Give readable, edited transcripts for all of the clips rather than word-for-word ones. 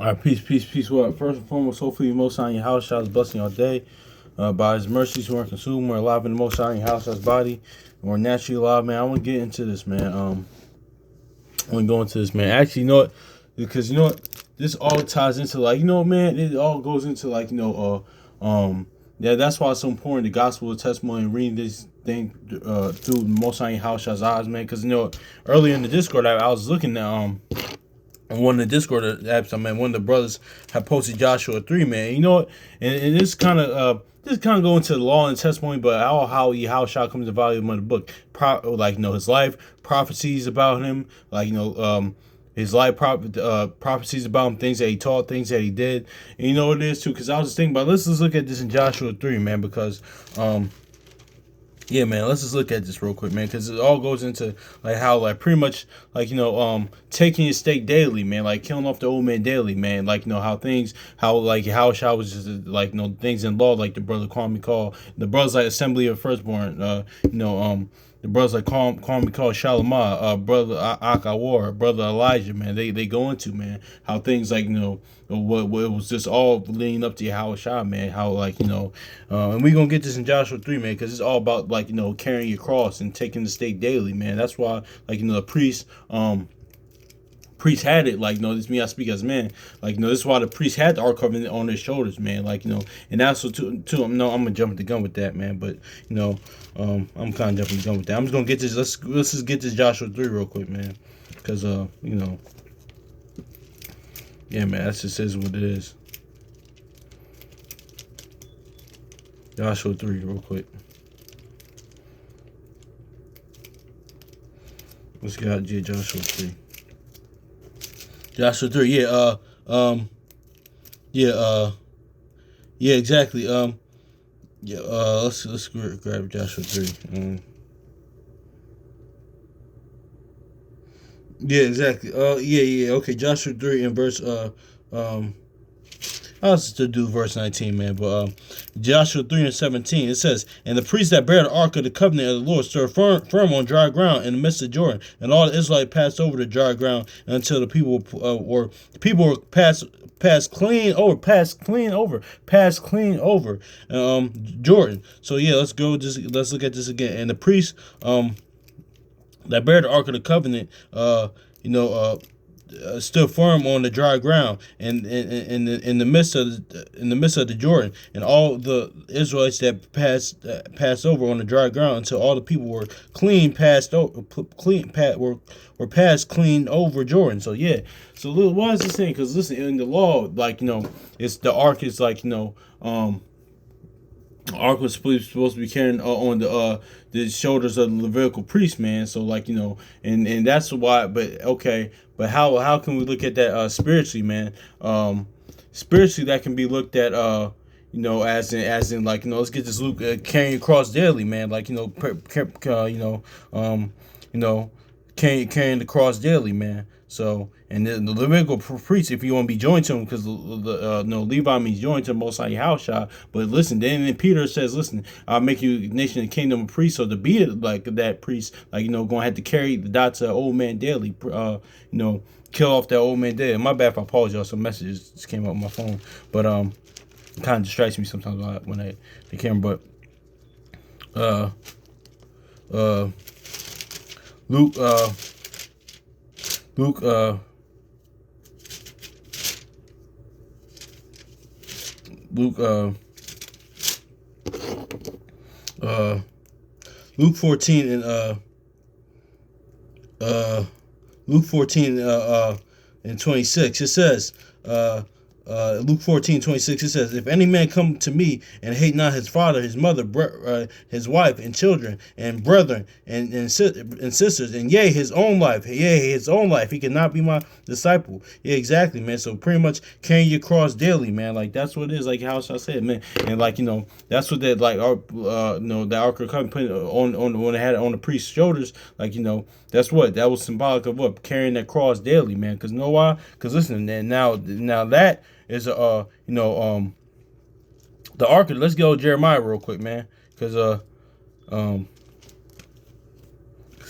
All right, peace, peace, peace. What? First and foremost, hopefully you most on your house shots blessing your day. By his mercies, we are consumed. We're alive in the most on your house shots body. And we're naturally alive, man. I want to get into this, man. I want to go into this, man. Actually, you know what? Because you know what? This all ties into like, you know, man. It all goes into like, yeah. That's why it's so important. The gospel of testimony and reading this thing through the most on your house shots eyes, man. Because you know, earlier in the Discord, I was looking at on one of the Discord apps, I mean, one of the brothers had posted Joshua 3, man. You know what? And this kind of go into the law and testimony, but how shall comes the volume of the book, like you know his life, prophecies about him, like you know his life, prophecies about him, things that he taught, things that he did. And you know what it is too, because I was just thinking about let's just look at this in Joshua 3, man, because yeah, man. Let's just look at this real quick, man, because it all goes into like how, like, pretty much, like taking your steak daily, man, like killing off the old man daily, man, like you know how things, how like how I was just like you know things in law, like the brother call the brothers like Assembly of Firstborn, the brothers like call me call Shalimah, brother Akawar, brother Elijah, man. They go into, man, how things like you know what it was just all leading up to how shot, man. How like you know, and we gonna get this in Joshua 3, man, because it's all about like you know carrying your cross and taking the stake daily, man. That's why like you know the priest had it, like you know this me I speak as man, like you know this is why the priest had the ark covenant on their shoulders, man, like you know. And that's what too no, I'm gonna jump the gun with that, man, but you know I'm kind of jumping the gun with that. I'm just gonna get this, let's just get this Joshua 3 real quick, man, because you know, yeah, man, that's just is what it is. Joshua 3 real quick. Let's get out Joshua 3. Joshua 3, yeah, yeah, yeah, exactly. Yeah, let's grab Joshua 3. Yeah, exactly. Yeah. Okay, Joshua 3 and verse um I'll still do verse 19, man. But Joshua 3 and 17, it says, "And the priests that bear the ark of the covenant of the Lord stood firm on dry ground in the midst of Jordan, and all the Israelites passed over the dry ground until the people were passed clean over Jordan." So yeah, let's look at this again. And the priests that bear the ark of the covenant, you know, stood firm on the dry ground, and in the midst of the Jordan, and all the Israelites that passed over on the dry ground until all the people were clean passed over, were passed clean over Jordan. So yeah, so why is this saying? Because listen, in the law, like you know, it's the ark is like you know, ark was supposed to be carrying on the shoulders of the Levitical priest, man. So like you know, and that's why. But okay, but how can we look at that spiritually, man? Spiritually, that can be looked at you know as in like you know let's get this Luke carrying across daily, man. Like you know you know carrying the cross daily, man. So, and then the Levitical priest, if you want to be joined to him, because no, Levi means joined to the Most High house shot. But listen, then Peter says, "Listen, I'll make you nation and kingdom of priests." So to be like that priest, like you know, gonna have to carry the dots of old man daily. You know, kill off that old man daily. My bad if I apologize. Some messages just came up on my phone, but it kind of distracts me sometimes when the camera. But uh, Luke, Luke, Luke, uh, Luke 14 and Luke 14 and 26. It says, Luke 14:26. It says, "If any man come to me and hate not his father, his mother, his wife, and children, and brethren, and sisters, and yea, his own life, he cannot be my disciple." Yeah, exactly, man. So pretty much carrying your cross daily, man. Like that's what it is. Like how I said, man. And like you know, that's what that like our you know the Ark of the Covenant put on when they had it on the priest's shoulders. Like you know, that's what that was symbolic of what carrying that cross daily, man. Because you know why? Because listen, and now that is you know the ark. Let's go Jeremiah real quick, man, because um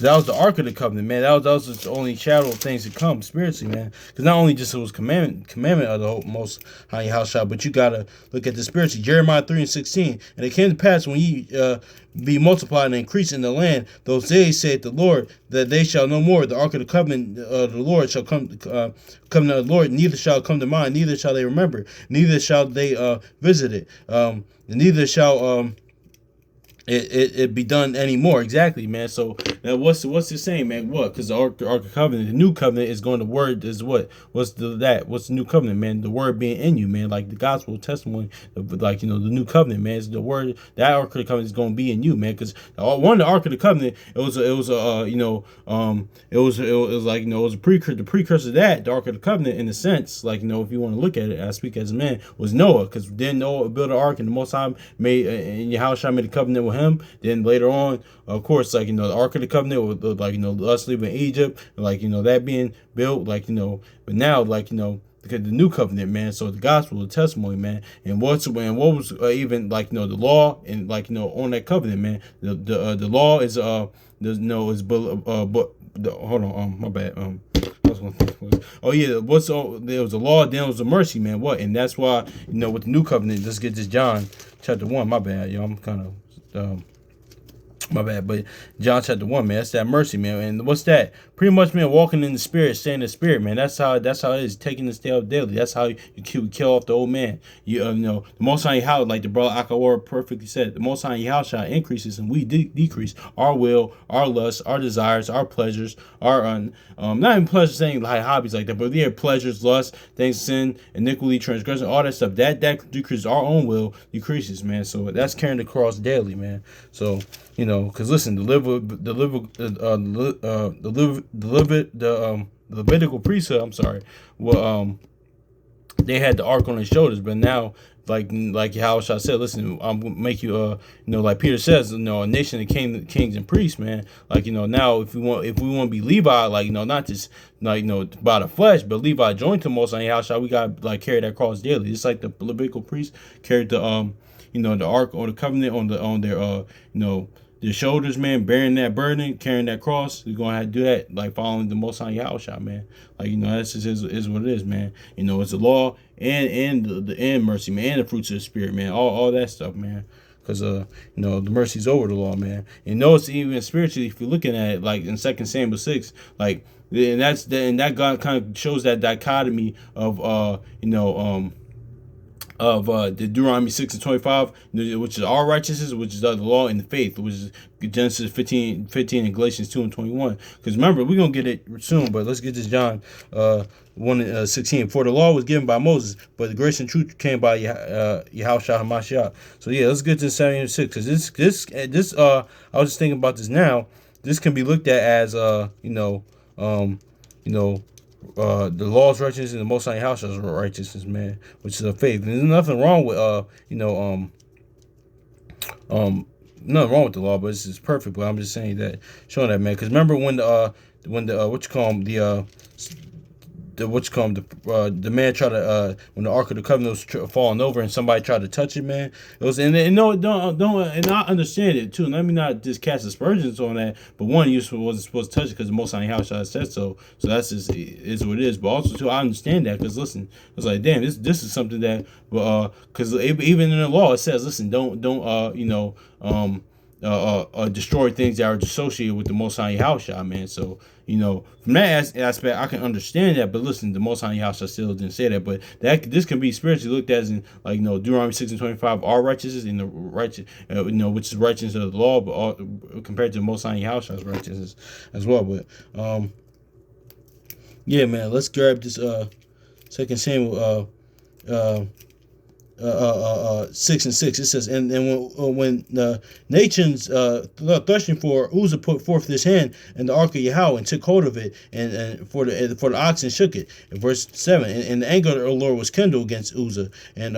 That was the Ark of the Covenant, man. That was just the only shadow of things to come spiritually, man. Because not only just it was commandment of the Most High Yahushua, but you gotta look at the spiritually. Jeremiah 3:16, and it came to pass when ye be multiplied and increase in the land, those days saith the Lord, that they shall no more. The Ark of the Covenant of the Lord shall come to the Lord, neither shall come to mind, neither shall they remember, neither shall they visit it, neither shall it be done anymore. Exactly, man. So now what's it saying, man? What? Because the Ark of Covenant, the new covenant is going to word is what? What's the new covenant, man? The word being in you, man. Like the gospel testimony, like the new covenant, man. Is the word that Ark of the Covenant is going to be in you, man. Because the Ark of the Covenant, it was a precursor. The precursor to that, the Ark of the Covenant, in a sense, like if you want to look at it, I speak as a man, was Noah. Because then Noah built an ark, and the Most High made and Yahushua made a covenant with him. Then later on, of course, the Ark of the Covenant with us leaving Egypt, that being built, but now the new covenant, man. So the gospel, the testimony, man, and what was even the law and on that covenant, man. The law is hold on, my bad. Oh yeah, there was a law, then was a mercy, man. What? And that's why with the new covenant, let's get this John chapter 1. My bad, yo, I'm kind of my bad, but John chapter 1, man, that's that mercy, man. And what's that? Pretty much, man, walking in the spirit, staying in the spirit, man. That's how it is. Taking the stale daily. That's how you kill off the old man. The Most High Yahweh, like the brother Akawar perfectly said, the Most High Yahweh increases and we decrease. Our will, our lusts, our desires, our pleasures, our not even pleasures saying like hobbies like that, but yeah, pleasures, lust, things, sin, iniquity, transgression, all that stuff. That decreases. Our own will decreases, man. So that's carrying the cross daily, man. So because listen, the Levitical priesthood, I'm sorry, well, they had the ark on their shoulders, but now, like Yahushua said, listen, I'm gonna make you, like Peter says, a nation of kings and priests, man. Now if we want to be Levi, not just by the flesh, but Levi joined to Most High Yahushua, we got carry that cross daily, just like the Levitical priests carried the the ark or the covenant on their their shoulders, man, bearing that burden, carrying that cross. You're gonna have to do that, following the Most High Yahushua, man. That's just is what it is, man. It's the law and the mercy, man, and the fruits of the spirit, man. All that stuff, man. Because the mercy's over the law, man. And it's even spiritually, if you're looking at it, in 2 Samuel 6, and that God kind of shows that dichotomy of the Deuteronomy 6:25, which is our righteousness, which is the law and the faith, which is Genesis 15 and Galatians 2:21. Because remember, we're going to get it soon, but let's get this John 1:16. For the law was given by Moses, but the grace and truth came by Yahushua HaMashiach. So yeah, let's get to 7:6. Because this I was just thinking about this now. This can be looked at as the law's righteousness and the Most High Yahushua's righteousness, man, which is a faith. And there's nothing wrong with nothing wrong with the law, but it's perfect. But I'm just saying that, showing that, man. Because remember when the man tried to when the Ark of the Covenant was falling over and somebody tried to touch it, man. It was and I understand it too. Let me not just cast aspersions on that, but one, you wasn't supposed to touch it because the Most High Yahushua said so. So that's just is what it is. But also too, I understand that because listen, it's like damn, this is something that because even in the law it says, listen, don't destroy things that are associated with the Most High Yahushua, man. So from that aspect, I can understand that. But listen, the Most High Yahushua still didn't say that. But this can be spiritually looked at as in Deuteronomy 6:25, our righteousness in the righteous, which is righteousness of the law, but compared to the Most High Yahushua's righteousness as well. But yeah, man, let's grab this 2 Samuel 6:6. It says, and when the nations thirsting for Uzzah put forth his hand and the ark of Yahweh and took hold of it, and for the oxen shook it. In verse 7, and the anger of the Lord was kindled against Uzzah, and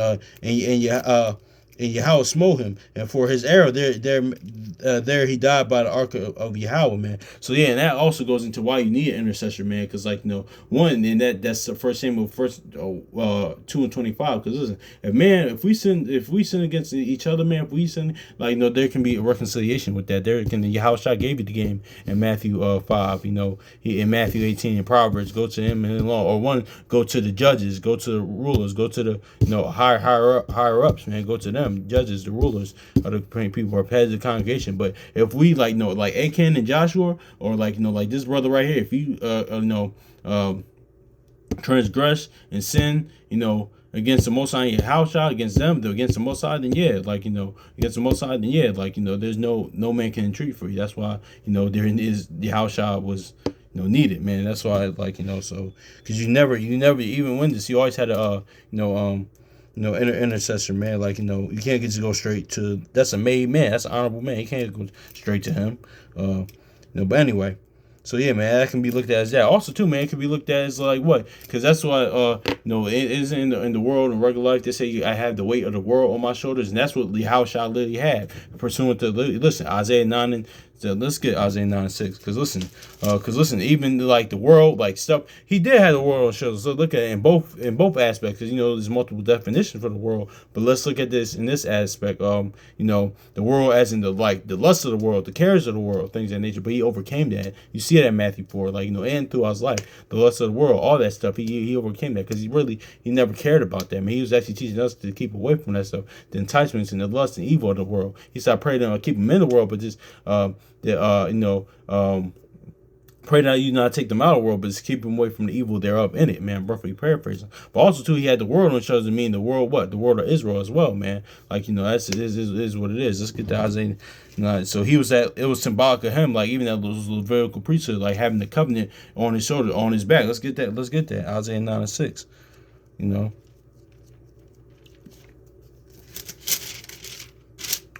and Yahweh smote him, and for his arrow there he died by the ark of Yahweh, man. So yeah, and that also goes into why you need an intercessor, man, because like one, and that's the first Samuel 2:25. Because listen, if we sin against each other, man, if we sin, like there can be a reconciliation with that. There can Yahweh gave you the game in Matthew 5, he in Matthew 18 in Proverbs, go to him in law, or one, go to the judges, go to the rulers, go to the higher ups, man, go to them. Judges, the rulers are the people who are heads of the congregation. But if we like Achan and Joshua, or like this brother right here, if you transgress and sin, against the Most High and house against them, against the Most High, then yeah, against the Most High, then yeah, there's no man can entreat for you. That's why there is the house was needed, man. That's why so because you never even win this, you always had a intercessor, man. You can't just go straight to, that's a made man, that's an honorable man. You can't go straight to him. But anyway, so yeah, man, that can be looked at as that. Also, too, man, it can be looked at as like what? Because that's why, it is in the world in regular life. They say I have the weight of the world on my shoulders, and that's what the house shall literally have. Pursuant to listen, Isaiah 9 and so let's get Isaiah 9:6. Because listen, even like the world, like stuff, he did have the world on his shoulders. So look at it in both aspects, because there's multiple definitions for the world. But let's look at this in this aspect. The world as in the lust of the world, the cares of the world, things of that nature. But he overcame that. You see it in Matthew 4, and throughout his life, the lust of the world, all that stuff. He overcame that, because he never cared about that. Man, he was actually teaching us to keep away from that stuff, the enticements and the lust and evil of the world. He started praying to keep them in the world, but just pray that you not take them out of the world, but just keep them away from the evil thereof in it, man. Roughly paraphrasing. But also too, he had the world on his shoulders, to mean the world what? The world of Israel as well, man. That's is what it is. Let's get to Isaiah. So it was symbolic of him, even that was Levitical priesthood, having the covenant on his shoulder, on his back. Let's get that. Isaiah 9:6.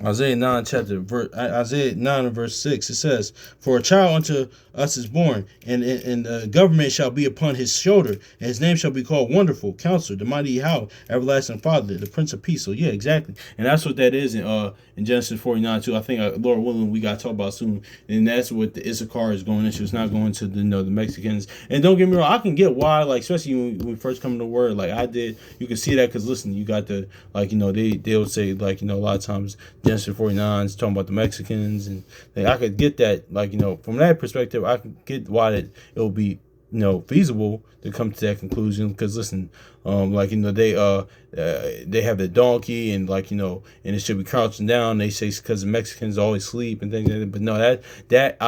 Isaiah 9 and verse 6, it says, "For a child unto us is born, and the government shall be upon his shoulder, and his name shall be called Wonderful, Counselor, the Mighty Yahweh, Everlasting Father, the Prince of Peace." So yeah, exactly, and that's what that is in Genesis 49 too. I think Lord willing, we got to talk about soon, and that's what the Issachar is going into. It's not going to the Mexicans. And don't get me wrong, I can get why, especially when we first come to the word, I did. You can see that because listen, you got the they'll say a lot of times Genesis 49 is talking about the Mexicans, and I could get that from that perspective. I could get why it will be feasible to come to that conclusion, because listen, they have the donkey, and and it should be crouching down. They say because the Mexicans always sleep and things like that. But no, that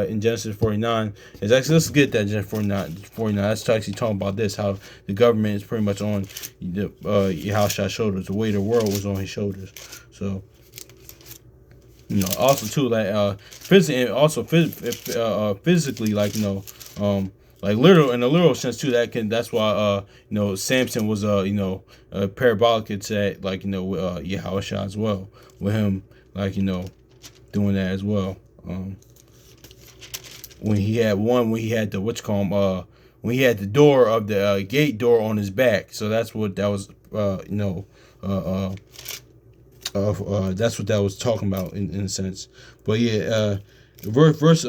in Genesis 49 is actually, let's get that Genesis 49. That's actually talking about this, how the government is pretty much on the Yahushua's shoulders. The weight of the world was on his shoulders. So also too, physically, literal, in a literal sense too. That's why Samson was parabolic. It's at Yahusha as well, with him doing that as well. When he had the when he had the door of the gate door on his back. So that's what that was. That's what that was talking about in a sense. But yeah, verse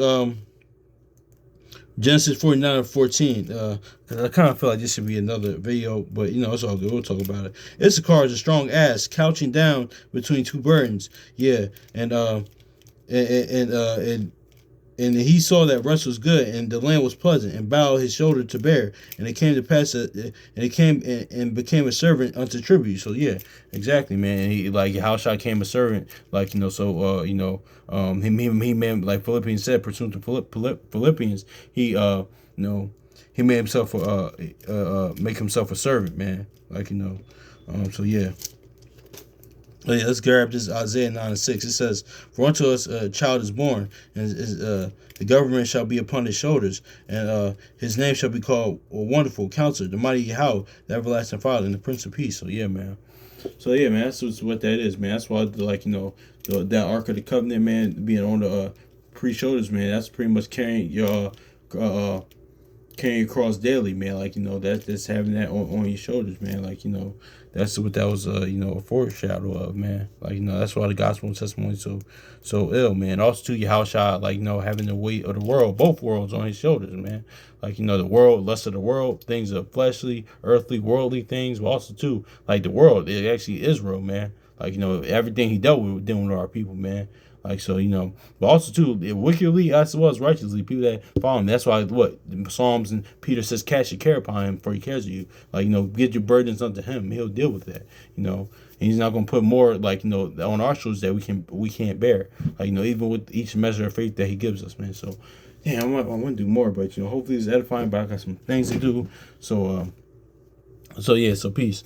Genesis 49:14. I kind of feel like this should be another video, but it's all good. We'll talk about it. Issachar is a strong ass, couching down between two burdens. Yeah, and he saw that rest was good, and the land was pleasant, and bowed his shoulder to bear. And it came to pass and it came and became a servant unto tribute. So yeah, exactly, man. And he Yahushua came a servant, he made, like Philippians said, pursuant to Philippians, he he made himself make himself a servant, man. So yeah. Let's grab this Isaiah 9:6. It says, "For unto us a child is born, and the government shall be upon his shoulders, and his name shall be called Wonderful, Counselor, the Mighty Yahweh, the Everlasting Father, and the Prince of Peace." So yeah, man. That's what that is, man. That's why that Ark of the Covenant, man, being on the priest shoulders, man. That's pretty much carrying your carrying across daily, man. Like, that's having that on your shoulders, man. Like, that's what that was, a foreshadow of, man. Like, that's why the gospel and testimony so ill, man. Also, too, your house shot, like, having the weight of the world, both worlds on his shoulders, man. Like, the world, lust of the world, things of fleshly, earthly, worldly things, but also, too, like, the world, it actually is real, man. Like, everything he dealt with dealing with our people, man. Like, so, but also too, wickedly as well as righteously, people that follow him. That's why what the Psalms and Peter says, cast your care upon him, for he cares of you. Like, get your burdens unto him. He'll deal with that. And he's not gonna put more, like, on our shoulders that we can't bear. Like, even with each measure of faith that he gives us, man. So yeah, I want to do more, but hopefully it's edifying, but I got some things to do. So yeah, so peace.